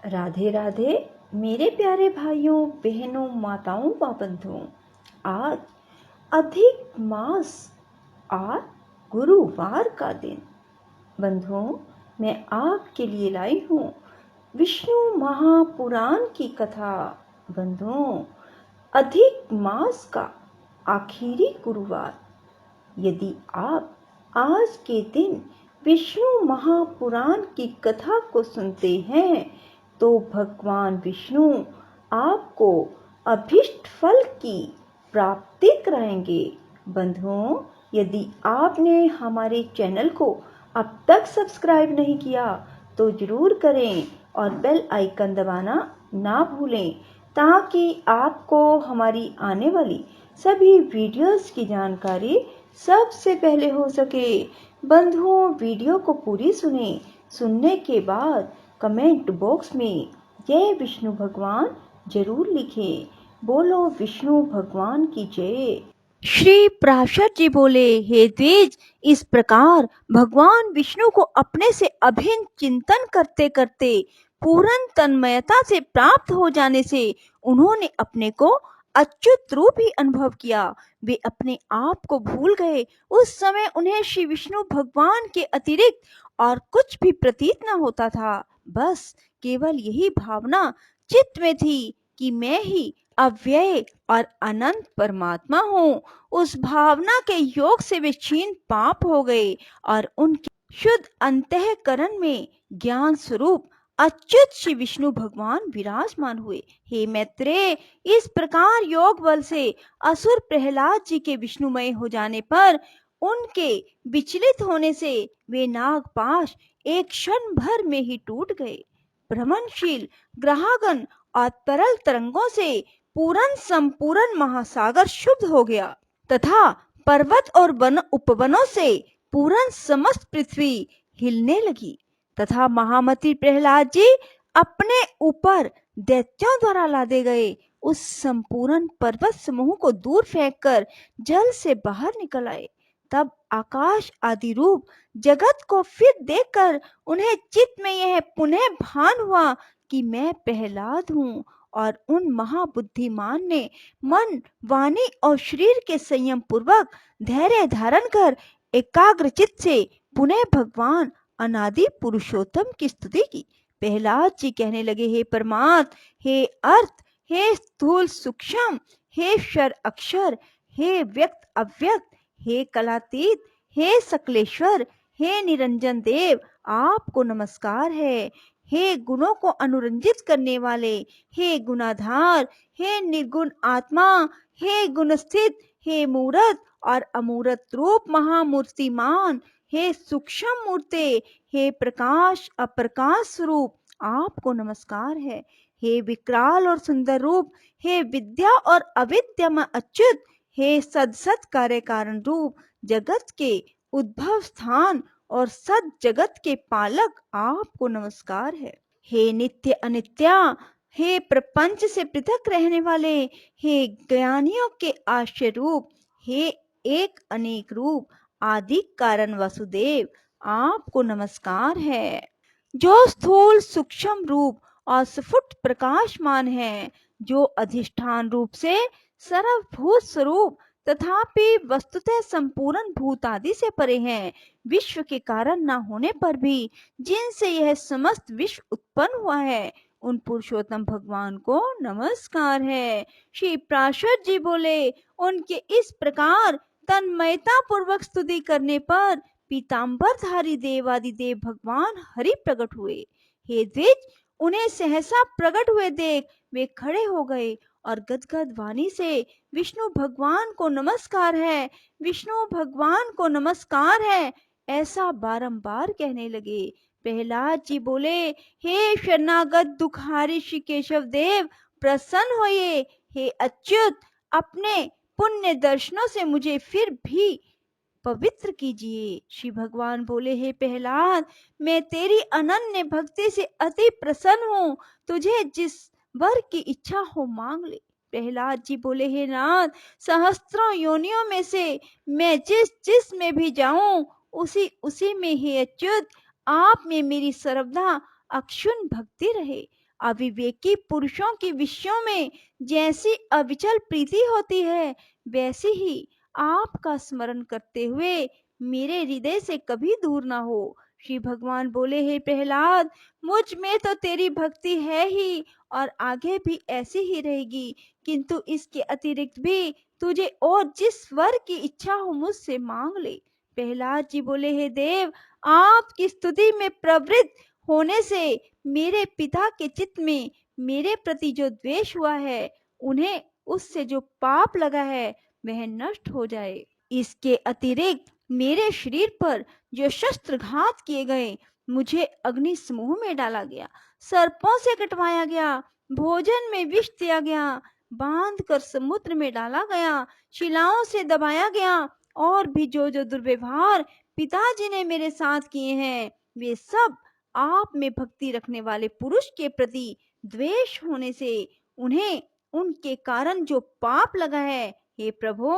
राधे राधे मेरे प्यारे भाइयों बहनों माताओं व बंधुओं। आज अधिक मास और गुरुवार का दिन। बंधुओं, मैं आपके लिए लाई हूँ विष्णु महापुराण की कथा। बंधुओं, अधिक मास का आखिरी गुरुवार। यदि आप आज के दिन विष्णु महापुराण की कथा को सुनते हैं तो भगवान विष्णु आपको अभीष्ट फल की प्राप्ति कराएंगे। बंधुओं, यदि आपने हमारे चैनल को अब तक सब्सक्राइब नहीं किया तो जरूर करें और बेल आइकन दबाना ना भूलें ताकि आपको हमारी आने वाली सभी वीडियोस की जानकारी सबसे पहले हो सके। बंधुओं, वीडियो को पूरी सुने। सुनने के बाद कमेंट बॉक्स में जय विष्णु भगवान जरूर लिखें। बोलो विष्णु भगवान की जय। श्री पराशर जी बोले, हे द्विज, इस प्रकार भगवान विष्णु को अपने से अभिन्न चिंतन करते करते पूर्ण तन्मयता से प्राप्त हो जाने से उन्होंने अपने को अच्युत रूप ही अनुभव किया। वे अपने आप को भूल गए। उस समय उन्हें श्री विष्णु भगवान के अतिरिक्त और कुछ भी प्रतीत न होता था। बस केवल यही भावना चित्त में थी कि मैं ही अव्यय और अनंत परमात्मा हूँ। उस भावना के योग से वे क्षीण पाप हो गए और उनके शुद्ध अंतःकरण में ज्ञान स्वरूप अच्युत श्री विष्णु भगवान विराजमान हुए। हे मैत्रेय, इस प्रकार योग बल से असुर प्रहलाद जी के विष्णुमय हो जाने पर उनके विचलित होने से वे नागपाश एक क्षण भर में ही टूट गए। भ्रमणशील ग्रहागन और तरल तरंगों से पूर्ण संपूर्ण महासागर शुद्ध हो गया तथा पर्वत और वन उपवनों से पूर्ण समस्त पृथ्वी हिलने लगी तथा महामती प्रहलाद जी अपने ऊपर दैत्यों द्वारा लादे गए उस संपूर्ण पर्वत समूह को दूर फेंककर जल से बाहर निकल आए। तब आकाश आदि रूप जगत को फिर देखकर उन्हें चित्त में यह पुनः भान हुआ कि मैं प्रहलाद हूँ और उन महाबुद्धिमान ने मन, वाणी और शरीर के संयम पूर्वक धैर्य धारण कर एकाग्र चित्त से पुनः भगवान अनादि पुरुषोत्तम की स्तुति की। प्रहलाद जी कहने लगे, हे परमात्म, हे अर्थ, हे स्थूल सूक्ष्म, हे क्षर अक्षर, हे व्यक्त अव्यक्त, हे कलातीत, हे सकलेश्वर, हे निरंजन देव, आपको नमस्कार है। हे गुणों को अनुरंजित करने वाले, हे गुणाधार, हे निर्गुण आत्मा, हे गुण स्थित, हे मूर्त और अमूर्त रूप महामूर्तिमान, हे सूक्ष्म मूर्ते, हे प्रकाश अप्रकाश स्वरूप, आपको नमस्कार है। हे विकराल और सुंदर रूप, हे विद्या और अविद्या में अच्युत, हे सद कार्य कारण रूप, जगत के उद्भव स्थान और सद जगत के पालक, आपको नमस्कार है। हे नित्य अनित्या, हे प्रपंच से पृथक रहने वाले, हे ज्ञानियों के आश्रय रूप, हे एक अनेक रूप आदि कारण वासुदेव, आपको नमस्कार है। जो स्थूल सूक्ष्म रूप और स्फुट प्रकाशमान है, जो अधिष्ठान रूप से सर्वभूत स्वरूप तथापि वस्तुतः संपूर्ण भूत आदि से परे हैं, विश्व के कारण न होने पर भी जिनसे यह समस्त विश्व उत्पन्न हुआ है, उन पुरुषोत्तम भगवान को नमस्कार है। श्री पराशर जी बोले, उनके इस प्रकार तन्मयता पूर्वक स्तुति करने पर पीताम्बरधारी देवादिदेव भगवान हरि प्रकट हुए। हे द्विज, उन्हें सहसा प्रकट हुए देख वे खड़े हो गए और गदगद वाणी से विष्णु भगवान को नमस्कार है, विष्णु भगवान को नमस्कार है, ऐसा बारंबार कहने लगे। प्रहलाद जी बोले, हे शरणागत दुखारी श्री केशव देव, प्रसन्न होइए। हे अच्युत, अपने पुण्य दर्शनों से मुझे फिर भी पवित्र कीजिए। श्री भगवान बोले, हे प्रहलाद, मैं तेरी अनन्य भक्ति से अति प्रसन्न हूँ, तुझे जिस वर की इच्छा हो मांग ले। प्रहलाद जी बोले, हे नाथ, सहस्त्रों योनियों में से मैं जिस जिस में भी जाऊं उसी उसी में, हे अच्युत, आप में मेरी सर्वदा अक्षुण भक्ति रहे। अविवेकी पुरुषों के विषयों में जैसी अविचल प्रीति होती है, वैसी ही आपका स्मरण करते हुए मेरे हृदय से कभी दूर ना हो। श्री भगवान बोले, हे प्रहलाद, मुझ में तो तेरी भक्ति है ही और आगे भी ऐसी ही रहेगी, किंतु इसके अतिरिक्त भी तुझे और जिस वर की इच्छा हो मुझसे मांग ले। प्रहलाद जी बोले, हे देव, आपकी स्तुति में प्रवृत्त होने से मेरे पिता के चित्त में मेरे प्रति जो द्वेष हुआ है, उन्हें उससे जो पाप लगा है वह नष्ट हो जाए। इसके अतिरिक्त मेरे शरीर पर जो शस्त्रघात किए गए, मुझे अग्नि समूह में डाला गया, सर्पों से कटवाया गया, भोजन में विष दिया गया, बांध कर समुद्र में डाला गया, शिलाओं से दबाया गया, और भी जो जो दुर्व्यवहार पिताजी ने मेरे साथ किए हैं, वे सब आप में भक्ति रखने वाले पुरुष के प्रति द्वेष होने से उन्हें उनके कारण जो पाप लगा है, हे प्रभु,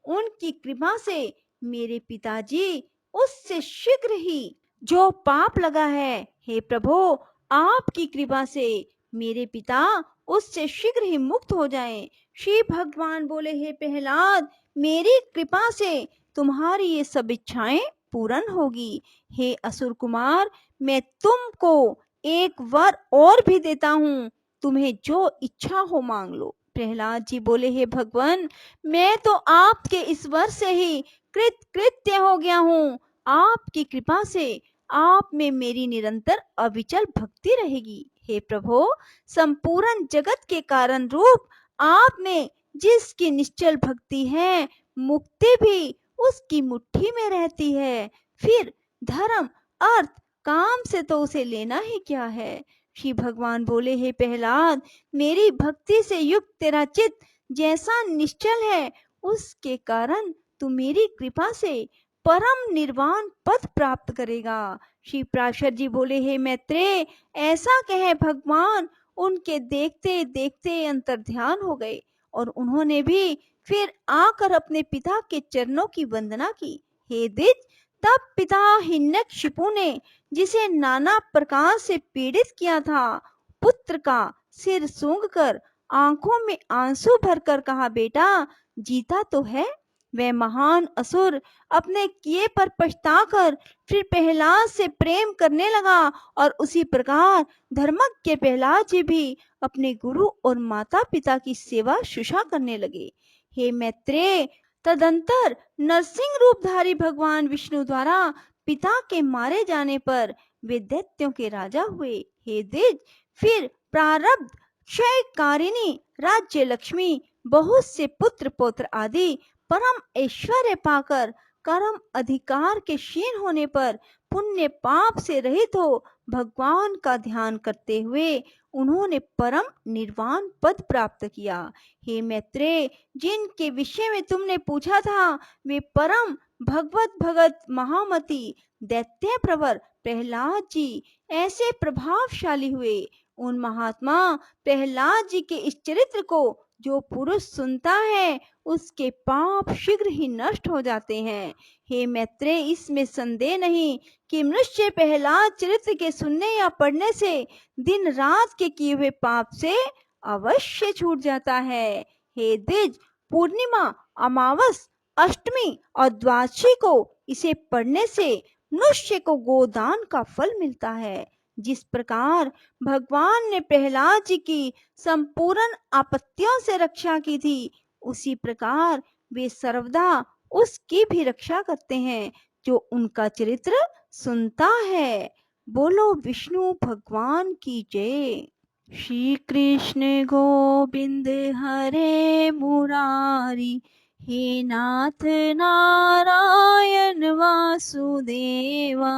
उनकी कृपा से मेरे पिताजी उससे शीघ्र ही जो पाप लगा है, हे प्रभु, आपकी कृपा से मेरे पिता उससे शीघ्र ही मुक्त हो जाएं। श्री भगवान बोले, हे प्रहलाद, मेरी कृपा से तुम्हारी ये सब इच्छाएं पूर्ण होगी। हे असुर कुमार, मैं तुमको एक वर और भी देता हूँ, तुम्हें जो इच्छा हो मांग लो। प्रहलाद जी बोले, हे भगवान, मैं तो आपके इस वर से ही कृत्य हो गया हूँ। आपकी कृपा से आप में मेरी निरंतर अविचल भक्ति रहेगी। हे प्रभु, संपूर्ण जगत के कारण रूप आप में जिसकी निश्चल भक्ति है, मुक्ति भी उसकी मुट्ठी में रहती है। फिर धर्म, अर्थ, काम से तो उसे लेना ही क्या है। श्री भगवान बोले, हे प्रहलाद, मेरी भक्ति से युक्त तेरा चित्त जैसा निश्चल है, उसके कारण तू मेरी कृपा से परम निर्वाण पद प्राप्त करेगा। श्री पार्षद जी बोले, हे मैत्रेय, ऐसा कहे भगवान उनके देखते देखते अंतर ध्यान हो गए और उन्होंने भी फिर आकर अपने पिता के चरणों की वंदना की। हे द्विज, तब पिता हिरण्यकशिपु ने, जिसे नाना प्रकार से पीड़ित किया था, पुत्र का सिर सूंघकर आंखों में आंसू भरकर कहा, बेटा जीता तो है। वह महान असुर अपने किए पर पछताकर फिर प्रहलाद से प्रेम करने लगा और उसी प्रकार धर्मज्ञ प्रहलाद जी भी अपने गुरु और माता पिता की सेवा शुश्रूषा करने लगे। हे मैत्रेय, तदंतर नरसिंह रूपधारी भगवान विष्णु द्वारा पिता के मारे जाने पर वे दैत्यों के राजा हुए। हे द्विज, फिर प्रारब्ध क्षयकारिणी राज्य लक्ष्मी, बहुत से पुत्र पौत्र आदि परम ऐश्वर्य पाकर कर्म अधिकार के क्षीण होने पर पुण्य पाप से रहित हो भगवान का ध्यान करते हुए उन्होंने परम निर्वाण पद प्राप्त किया। हे मैत्रेय, जिनके विषय में तुमने पूछा था, वे परम भगवत भगत महामती दैत्य प्रवर प्रहलाद जी ऐसे प्रभावशाली हुए। उन महात्मा प्रहलाद जी के इस चरित्र को जो पुरुष सुनता है, उसके पाप शीघ्र ही नष्ट हो जाते हैं। हे मैत्रेय, इसमें संदेह नहीं कि मनुष्य प्रहलाद चरित्र के सुनने या पढ़ने से दिन रात के किए हुए पाप से अवश्य छूट जाता है। हे द्विज, पूर्णिमा, अमावस, अष्टमी और द्वादशी को इसे पढ़ने से मनुष्य को गोदान का फल मिलता है। जिस प्रकार भगवान ने प्रहलाद जी की संपूर्ण आपत्तियों से रक्षा की थी, उसी प्रकार वे सर्वदा उसकी भी रक्षा करते हैं जो उनका चरित्र सुनता है। बोलो विष्णु भगवान की जय। श्री कृष्ण गोविंद हरे मुरारी, हे नाथ नारायण वासुदेवा।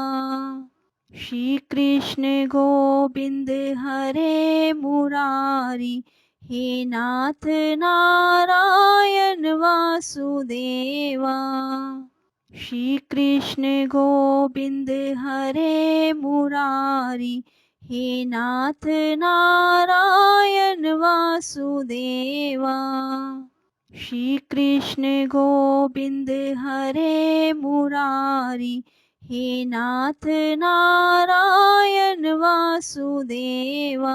श्री कृष्ण गोविंद हरे मुरारी, हे नाथ नारायण वासुदेवा। श्री कृष्ण गोविंद हरे मुरारी, हे नाथ नारायण वासुदेवा। श्री कृष्ण गोविंद हरे मुरारी, हे नाथ नारायण वासुदेवा।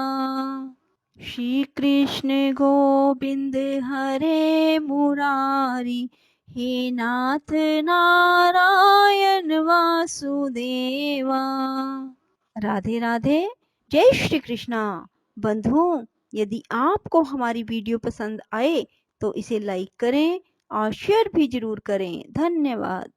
श्री कृष्ण गोविंद हरे मुरारी, हे नाथ नारायण वासुदेवा। राधे राधे, जय श्री कृष्णा। बंधुओं, यदि आपको हमारी वीडियो पसंद आए तो इसे लाइक करें और शेयर भी जरूर करें। धन्यवाद।